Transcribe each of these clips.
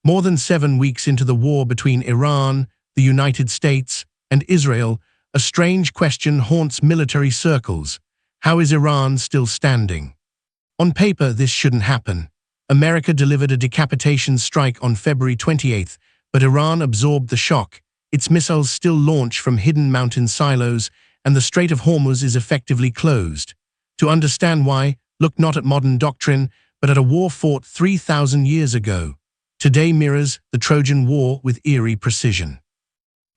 More than 7 weeks into the war between Iran, the United States, and Israel, a strange question haunts military circles. How is Iran still standing? On paper, this shouldn't happen. America delivered a decapitation strike on February 28th, but Iran absorbed the shock. Its missiles still launch from hidden mountain silos, and the Strait of Hormuz is effectively closed. To understand why, look not at modern doctrine, but at a war fought 3,000 years ago. Today mirrors the Trojan War with eerie precision.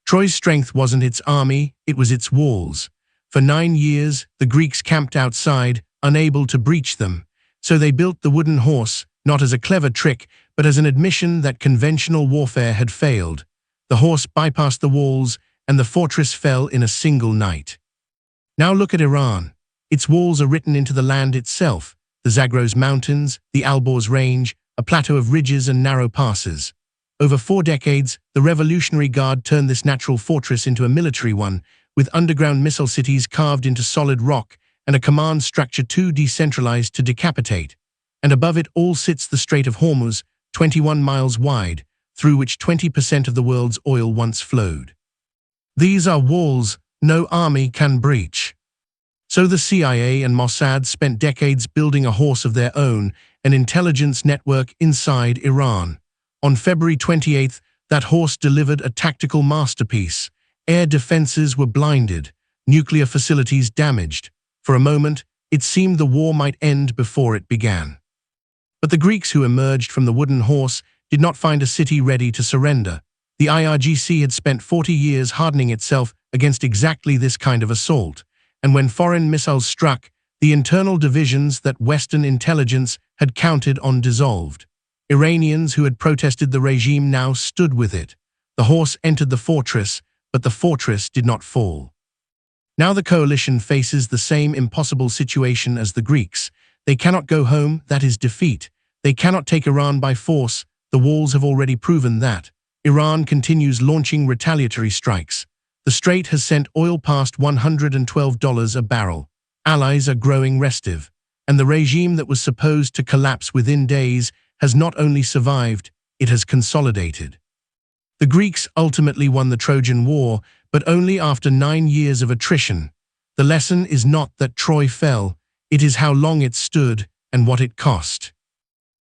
Troy's strength wasn't its army, it was its walls. For 9 years, the Greeks camped outside, unable to breach them. So they built the wooden horse, not as a clever trick, but as an admission that conventional warfare had failed. The horse bypassed the walls, and the fortress fell in a single night. Now look at Iran. Its walls are written into the land itself, the Zagros Mountains, the Alborz Range, a plateau of ridges and narrow passes. Over 4 decades, the Revolutionary Guard turned this natural fortress into a military one, with underground missile cities carved into solid rock and a command structure too decentralized to decapitate. And above it all sits the Strait of Hormuz, 21 miles wide, through which 20% of the world's oil once flowed. These are walls no army can breach. So the CIA and Mossad spent decades building a horse of their own, an intelligence network inside Iran. On February 28th, that horse delivered a tactical masterpiece. Air defenses were blinded, nuclear facilities damaged. For a moment, it seemed the war might end before it began. But the Greeks who emerged from the wooden horse did not find a city ready to surrender. The IRGC had spent 40 years hardening itself against exactly this kind of assault. And when foreign missiles struck, the internal divisions that Western intelligence had counted on dissolved. Iranians who had protested the regime now stood with it. The horse entered the fortress, but the fortress did not fall. Now the coalition faces the same impossible situation as the Greeks. They cannot go home, that is defeat. They cannot take Iran by force, the walls have already proven that. Iran continues launching retaliatory strikes. The strait has sent oil past $112 a barrel. Allies are growing restive. And the regime that was supposed to collapse within days has not only survived, it has consolidated. The Greeks ultimately won the Trojan War, but only after 9 years of attrition. The lesson is not that Troy fell, it is how long it stood and what it cost.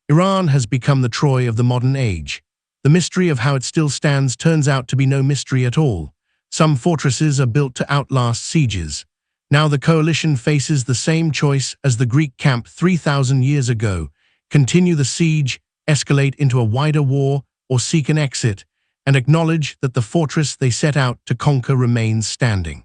Iran has become the Troy of the modern age. The mystery of how it still stands turns out to be no mystery at all. Some fortresses are built to outlast sieges. Now the coalition faces the same choice as the Greek camp 3,000 years ago: continue the siege, escalate into a wider war, or seek an exit, and acknowledge that the fortress they set out to conquer remains standing.